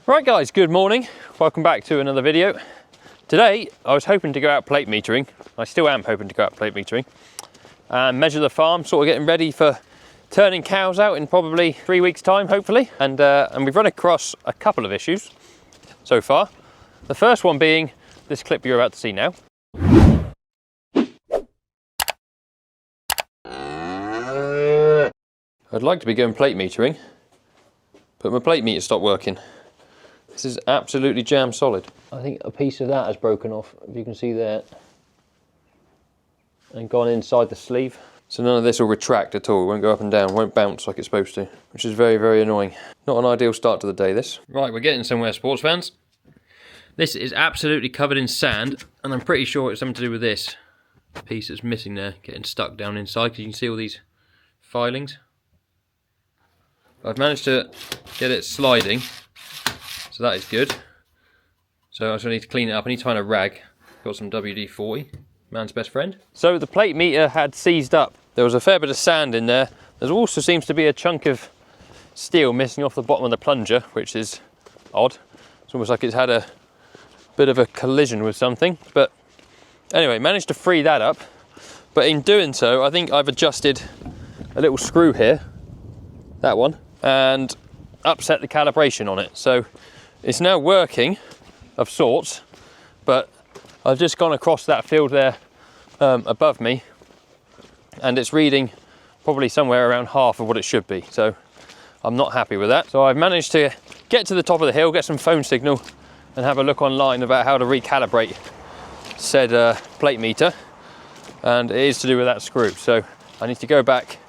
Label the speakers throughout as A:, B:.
A: Right guys, good morning. Welcome back to another video. Today, I was hoping to go out plate metering. I still am hoping to go out plate metering and measure the farm, sort of getting ready for turning cows out in probably 3 weeks time, hopefully. And we've run across a couple of issues so far. The first one being this clip you're about to see now. I'd like to be going plate metering, but my plate meter stopped working. This is absolutely jam solid. I think a piece of that has broken off, if you can see there, and gone inside the sleeve. So none of this will retract at all, it won't go up and down, won't bounce like it's supposed to, which is very, very annoying. Not an ideal start to the day, this. Right, we're getting somewhere, sports fans. This is absolutely covered in sand, and I'm pretty sure it's something to do with this piece that's missing there, getting stuck down inside, because you can see all these filings. I've managed to get it sliding, so that is good. So I just need to clean it up. I need to find a rag. Got some WD-40, man's best friend. So the plate meter had seized up. There was a fair bit of sand in there. There also seems to be a chunk of steel missing off the bottom of the plunger, which is odd. It's almost like it's had a bit of a collision with something. But anyway, managed to free that up. But in doing so, I think I've adjusted a little screw here, that one, and upset the calibration on it. So it's now working of sorts, but I've just gone across that field there above me, and it's reading probably somewhere around half of what it should be. So I'm not happy with that. So I've managed to get to the top of the hill, get some phone signal, and have a look online about how to recalibrate said plate meter, and it is to do with that screw. So I need to go back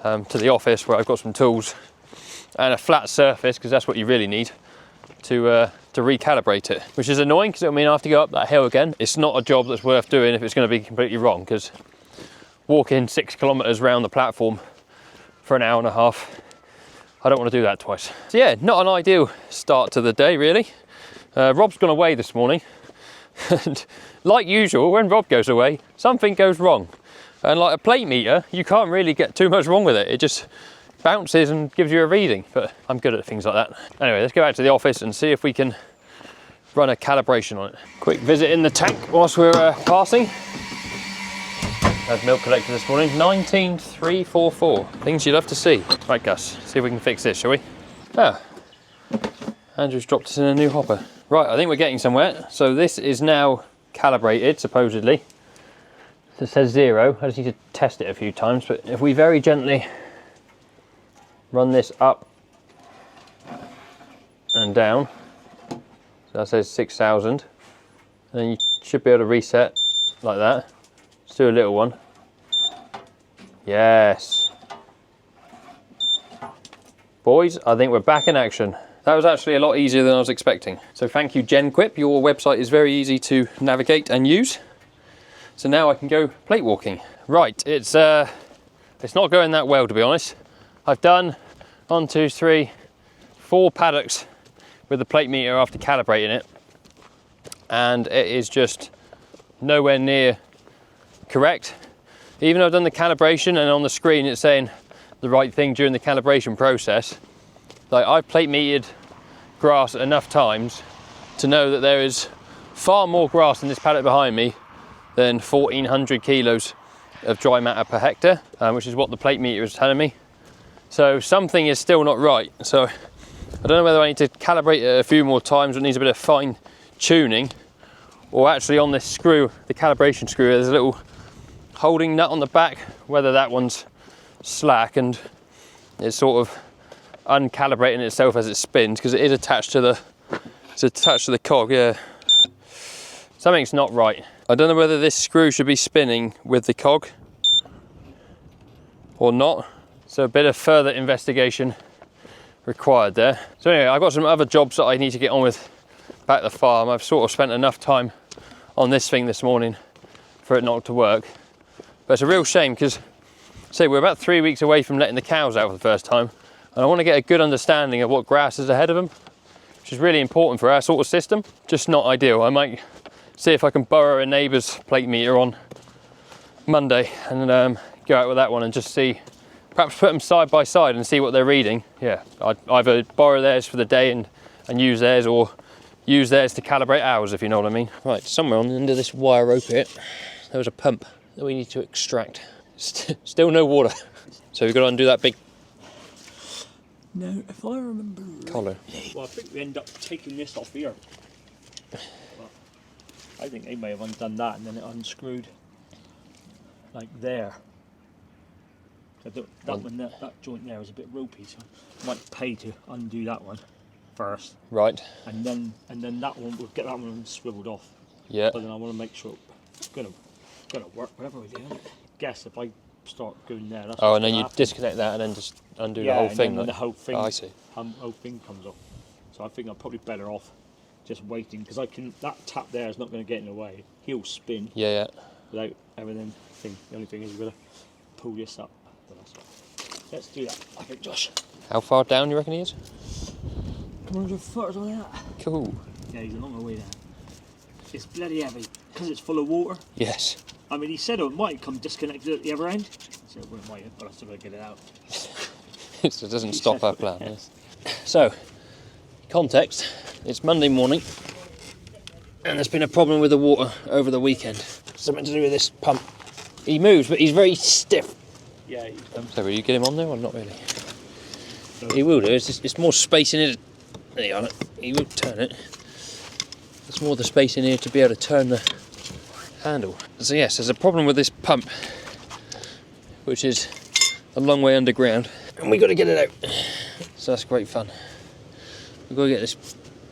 A: to the office where I've got some tools and a flat surface, because that's what you really need to recalibrate it, which is annoying because it'll mean I have to go up that hill again. It's not a job that's worth doing if it's going to be completely wrong, because walking 6 kilometers around the platform for an hour and a half, I don't want to do that twice. So yeah, not an ideal start to the day really. Rob's gone away this morning, and like usual, when Rob goes away, something goes wrong. And like a plate meter, you can't really get too much wrong with it. It just bounces and gives you a reading, but I'm good at things like that. Anyway, let's go back to the office and see if we can run a calibration on it. Quick visit in the tank whilst we're passing. Had milk collected this morning, 19344. Things you'd love to see. Right, Gus, see if we can fix this, shall we? Ah, Andrew's dropped us in a new hopper. Right, I think we're getting somewhere. So this is now calibrated, supposedly. It says 0. I just need to test it a few times, but if we very gently run this up and down, so that says 6,000, and then you should be able to reset like that. Let's do a little one. Yes. Boys, I think we're back in action. That was actually a lot easier than I was expecting. So thank you, GenQuip. Your website is very easy to navigate and use. So now I can go plate walking. Right, it's not going that well, to be honest. I've done 1, 2, 3, 4 paddocks with the plate meter after calibrating it, and it is just nowhere near correct. Even though I've done the calibration and on the screen it's saying the right thing during the calibration process, like I've plate metered grass enough times to know that there is far more grass in this paddock behind me than 1,400 kilos of dry matter per hectare, which is what the plate meter is telling me. So something is still not right. So I don't know whether I need to calibrate it a few more times, or it needs a bit of fine tuning, or actually on this screw, the calibration screw, there's a little holding nut on the back, whether that one's slack and it's sort of uncalibrating itself as it spins, because it is attached to the cog. Yeah, something's not right. I don't know whether this screw should be spinning with the cog or not. So a bit of further investigation required there. So anyway, I've got some other jobs that I need to get on with back at the farm. I've sort of spent enough time on this thing this morning for it not to work. But it's a real shame, because say we're about 3 weeks away from letting the cows out for the first time, and I want to get a good understanding of what grass is ahead of them, which is really important for our sort of system. Just not ideal. I might see if I can borrow a neighbour's plate meter on Monday and go out with that one and just see, perhaps put them side by side and see what they're reading. Yeah, I'd either borrow theirs for the day and and use theirs, or use theirs to calibrate ours, if you know what I mean. Right, somewhere on the end of this wire rope here, there was a pump that we need to extract. Still no water. So we've got to undo that big...
B: No, if I remember
A: collar.
B: Well, I think we end up taking this off here. But I think they may have undone that and then it unscrewed like there. So that joint there is a bit ropey, so I might pay to undo that one first.
A: Right.
B: And then that one, we'll get that one swiveled off.
A: Yeah.
B: But then I want to make sure it's gonna work whatever we do. Guess if I start going there, that's
A: and then you disconnect that and then just undo the whole thing.
B: Then the whole thing.
A: Oh, I see.
B: Whole thing comes off. So I think I'm probably better off just waiting, because that tap there is not going to get in the way. He'll spin.
A: Yeah.
B: Without everything. The only thing is we've got to pull this up. Let's do that. I think, Josh.
A: How far down you reckon he is?
B: 100 foot or something like that.
A: Cool.
B: Yeah, he's a long way down. It's bloody heavy because it's full of water.
A: Yes.
B: I mean, he said it might come disconnected at the other end. So it might, but I still got to get it out.
A: So it doesn't stop our plan. Yes. So, context, it's Monday morning and there's been a problem with the water over the weekend. Something to do with this pump. He moves, but he's very stiff.
B: Yeah.
A: So will you get him on there or not really? No. He will do, it's more space in it. There you are, he will turn it. There's more the space in here to be able to turn the handle. So yes, there's a problem with this pump, which is a long way underground, and we've got to get it out. So that's great fun. We've got to get this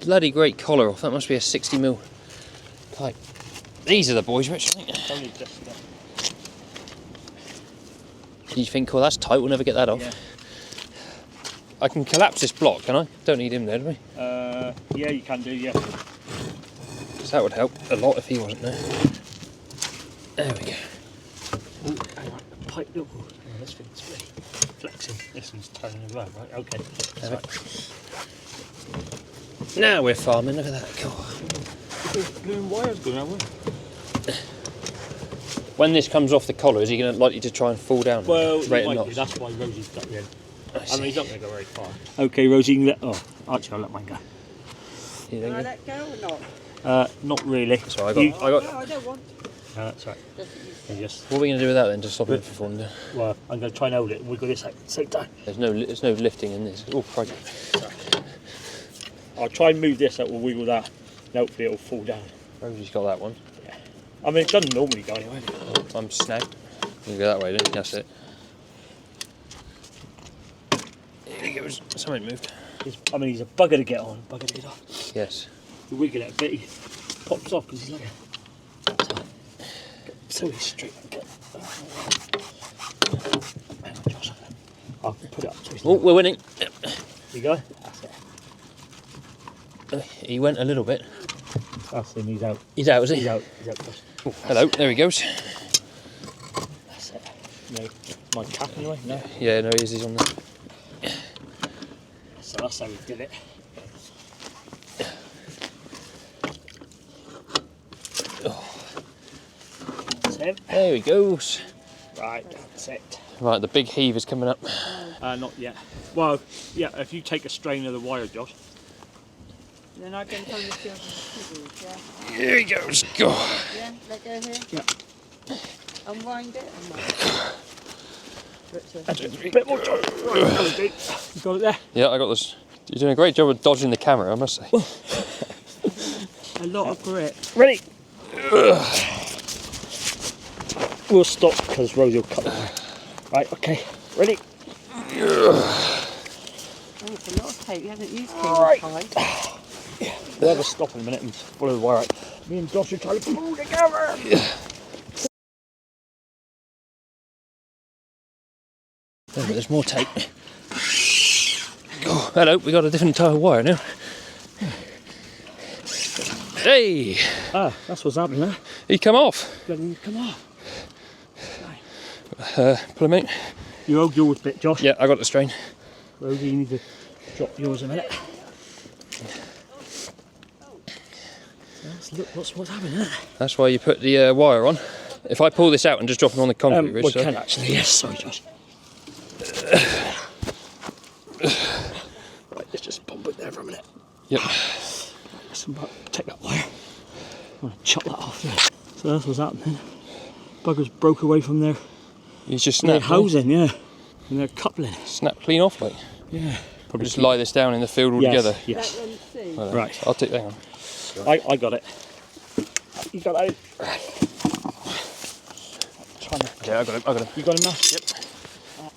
A: bloody great collar off. That must be a 60mm pipe. These are the boys, Rich, I think.
B: Only just
A: You think, well, that's tight, we'll never get that off.
B: Yeah.
A: I can collapse this block, can I? Don't need him there, do we?
B: Yeah, you can do, yeah.
A: Because that would help a lot if he wasn't there. There we go.
B: Ooh, hang on, the pipe, look. Oh, this thing's flexing. This one's turning as well, right? Okay. That's right.
A: Now we're farming, look at that. Cool.
B: Blue wires going out,
A: When this comes off the collar, is he likely to try and fall down?
B: Well, he might do. That's why Rosie's got in. I mean, he's not going to go very far. Okay, Rosie, you can let... Oh, actually, I'll let mine go.
C: Can I let go or not?
B: Not really.
A: So I got...
C: No, I don't want.
B: No, that's right.
A: What are we going to do with that then, to stop him from falling down?
B: Well, I'm going to try and hold it and wiggle this out at the same time.
A: There's no lifting in this. Oh, crikey.
B: I'll try and move this out, we'll wiggle that, and hopefully it'll fall down.
A: Rosie's got that one.
B: Yeah. I mean, it doesn't normally go anywhere.
A: I'm snagged. You go that way, then. That's it. There he goes. Something moved.
B: I mean, he's a bugger to get on, bugger to get off.
A: Yes.
B: You wiggle it a bit, he pops off because he's like a... So he's straight. Hang on, Josh. I'll put it up.
A: Oh, we're winning. Yep.
B: There you go. That's it.
A: He went a little bit.
B: That's him, he's out.
A: He's out, is he?
B: He's out, Josh.
A: Oh, hello, there he goes.
B: That's it. No, my cap anyway? No?
A: Yeah, no, he's on there.
B: So that's how we did it. That's him.
A: There he goes.
B: Right, that's it.
A: Right, the big heave is coming up.
B: Not yet. Well, yeah, if you take a strain of the wire, Josh.
C: Then I can turn the scissors, yeah?
A: Here he goes. Go.
C: Yeah, let go here?
B: Yeah.
C: Unwind it.
B: A bit more, Josh. Right, you got it there?
A: Yeah, I got this. You're doing a great job of dodging the camera, I must say.
C: A lot of grip.
B: Ready? We'll stop because Rosie will cut the wire. Right, okay. Ready?
C: Oh, it's a lot of tape. You haven't used
B: Right.
C: tape.
B: Yeah. We'll have a stop in a minute and follow the wire out. Me and Josh are trying to pull together.
A: Yeah. There's more tape. Oh, hello, we got a different type of wire now. Hey!
B: Ah, that's what's happening there.
A: He come off.
B: Come on.
A: Pull him out.
B: You hold yours bit, Josh.
A: Yeah, I got the strain.
B: Rosie, you need to drop yours a minute. Look, what's happening there?
A: That's why you put the wire on. If I pull this out and just drop him on the concrete ridge,
B: we can actually, yes, sorry Josh. Right, let's just pump it there for a minute.
A: Yep.
B: Take that wire. I'm going to chop that off there. So that's what's happening. Buggers broke away from their
A: He's just snapped.
B: housing, yeah. And their coupling.
A: Snap clean off, like.
B: Yeah.
A: Probably just lie this down in the field altogether.
B: Yes.
A: Right. I'll take. Hang on.
B: I got it. You got it.
A: Yeah, I got him.
B: You got him now? Yep.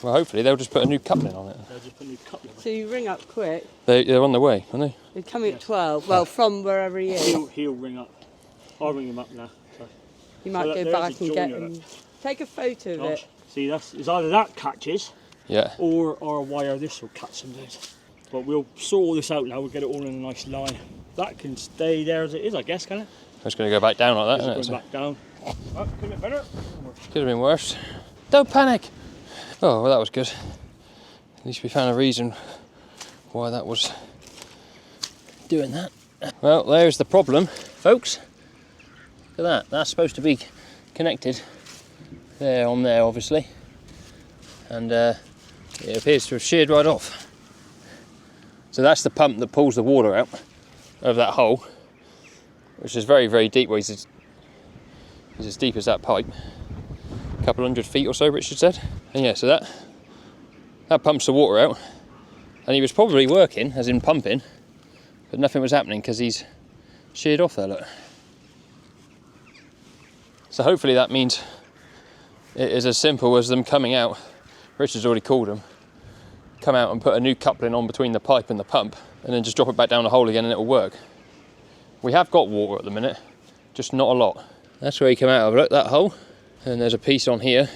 A: Well, hopefully they'll just put a new coupling on it.
B: They'll just put a new coupling.
C: So you ring up quick.
A: They're on the way, aren't they?
C: They're coming at 12. Well, from wherever he is.
B: He'll ring up. I'll ring him up now. So.
C: You might go back and get him. Take a photo of it.
B: See, it's either that catches,
A: Yeah.
B: or our wire this will catch them down. But we'll sort all this out now. We'll get it all in a nice line. That can stay there as it is, I guess, can it?
A: It's going to go back down like that,
B: It's
A: isn't it?
B: going back down. Oh, could have been better.
A: Could have been worse. Don't panic. Oh, well, that was good. At least we found a reason why that was doing that. Well, there's the problem, folks. Look at that. That's supposed to be connected there on there, obviously. And it appears to have sheared right off. So that's the pump that pulls the water out of that hole, which is very, very deep. Well, it's as deep as that pipe. A couple 100 feet or so, Richard said. And yeah, so that pumps the water out. And he was probably working, as in pumping, but nothing was happening because he's sheared off there, look. So hopefully that means it is as simple as them coming out. Richard's already called them. Come out and put a new coupling on between the pipe and the pump, and then just drop it back down the hole again and it'll work. We have got water at the minute, just not a lot. That's where he came out of, look, that hole. And there's a piece on here,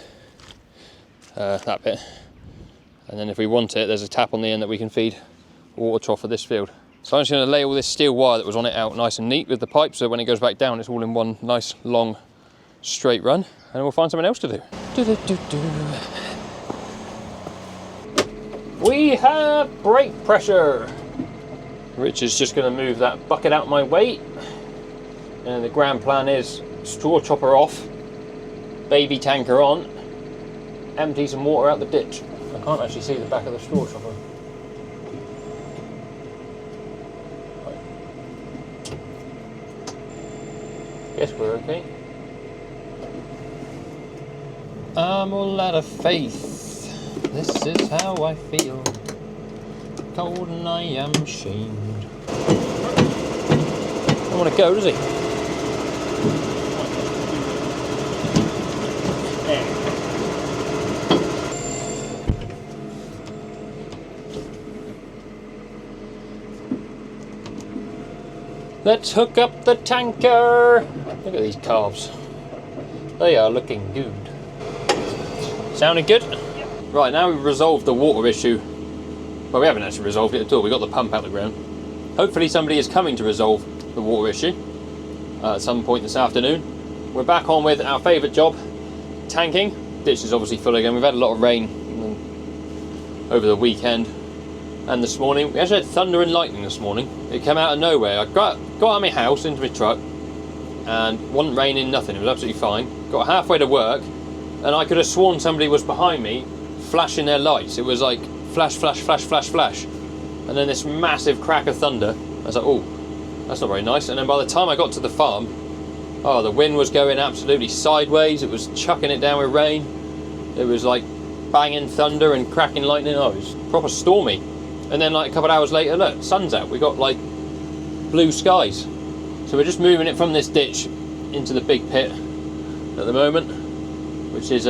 A: that bit. And then if we want it, there's a tap on the end that we can feed a water trough for this field. So I'm just going to lay all this steel wire that was on it out nice and neat with the pipe, so when it goes back down, it's all in one nice, long, straight run. And we'll find something else to do. We have brake pressure. Richard's just going to move that bucket out my way. And the grand plan is straw chopper off, baby tanker on, empty some water out the ditch. I can't actually see the back of the straw chopper. Right. Guess we're okay. I'm all out of faith. This is how I feel. Cold and I am ashamed. Don't want to go, does he? Let's hook up the tanker. Look at these calves. They are looking good. Sounding good? Yep. Right, now we've resolved the water issue. Well, we haven't actually resolved it at all. We got the pump out the ground. Hopefully somebody is coming to resolve the water issue at some point this afternoon. We're back on with our favourite job, tanking. Ditch is obviously full again. We've had a lot of rain over the weekend and this morning. We actually had thunder and lightning this morning. It came out of nowhere. I got out of my house into my truck and wasn't raining, nothing. It was absolutely fine. Got halfway to work and I could have sworn somebody was behind me flashing their lights. It was like flash, flash, flash, flash, flash. And then this massive crack of thunder. I was like, oh, that's not very nice. And then by the time I got to the farm, oh, the wind was going absolutely sideways. It was chucking it down with rain. It was like banging thunder and cracking lightning. Oh, it was proper stormy. And then like a couple of hours later, look, sun's out. We got like blue skies. So we're just moving it from this ditch into the big pit at the moment, which is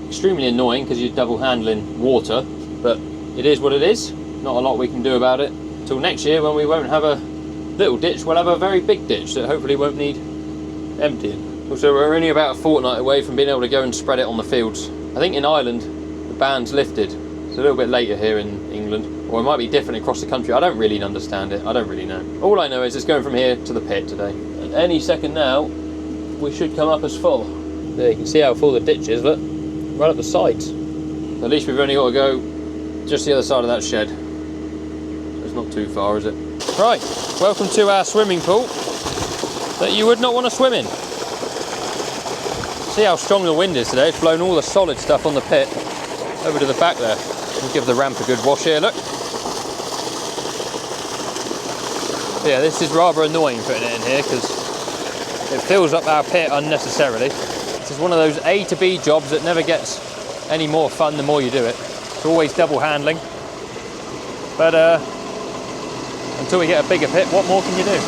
A: extremely annoying because you're double handling water, but it is what it is. Not a lot we can do about it. Till next year when we won't have a little ditch, we'll have a very big ditch that hopefully won't need emptying. Also, we're only about a fortnight away from being able to go and spread it on the fields. I think in Ireland the ban's lifted. It's a little bit later here in England, or it might be different across the country. I don't really understand it. I don't really know. All I know is it's going from here to the pit today. And any second now, we should come up as full. There, you can see how full the ditch is, look. Right up the sides. At least we've only got to go just the other side of that shed. So it's not too far, is it? Right, welcome to our swimming pool that you would not want to swim in. See how strong the wind is today. It's blown all the solid stuff on the pit over to the back there. We'll give the ramp a good wash here, look. So yeah, this is rather annoying putting it in here because it fills up our pit unnecessarily. This is one of those A to B jobs that never gets any more fun the more you do it. It's always double handling. But until we get a bigger pit, what more can you do?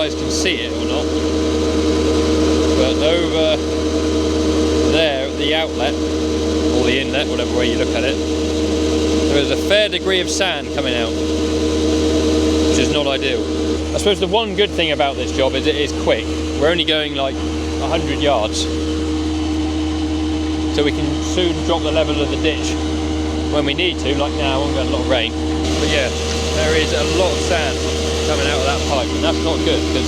A: Can see it or not, but over there at the outlet or the inlet, whatever way you look at it, there is a fair degree of sand coming out, which is not ideal. I suppose the one good thing about this job is it is quick. We're only going like 100 yards, so we can soon drop the level of the ditch when we need to, like now when we've got a lot of rain. But yeah, there is a lot of sand coming out of that pipe, and that's not good because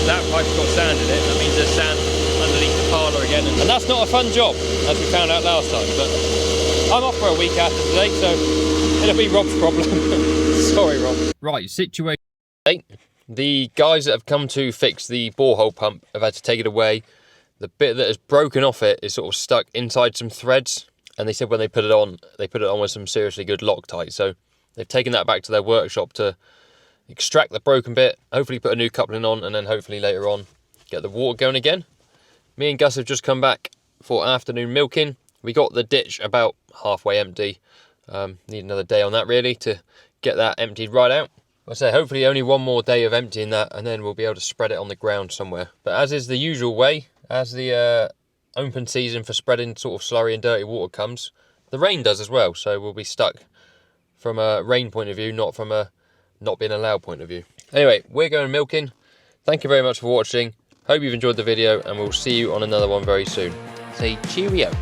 A: that pipe's got sand in it. That means there's sand underneath the parlour again, and that's not a fun job, as we found out last time. But I'm off for a week after today, so it'll be Rob's problem. Sorry, Rob. Right, situation. The guys that have come to fix the borehole pump have had to take it away. The bit that has broken off it is sort of stuck inside some threads, and they said when they put it on with some seriously good Loctite. So they've taken that back to their workshop to extract the broken bit, hopefully put a new coupling on, and then hopefully later on get the water going again. Me and Gus have just come back for afternoon milking. We got the ditch about halfway empty. Need another day on that really to get that emptied right out. I say hopefully only one more day of emptying that, and then we'll be able to spread it on the ground somewhere. But as is the usual way, as the open season for spreading sort of slurry and dirty water comes, the rain does as well. So we'll be stuck from a rain point of view, not from a not being allowed point of view. Anyway, we're going milking. Thank you very much for watching. Hope you've enjoyed the video, and we'll see you on another one very soon. Say cheerio.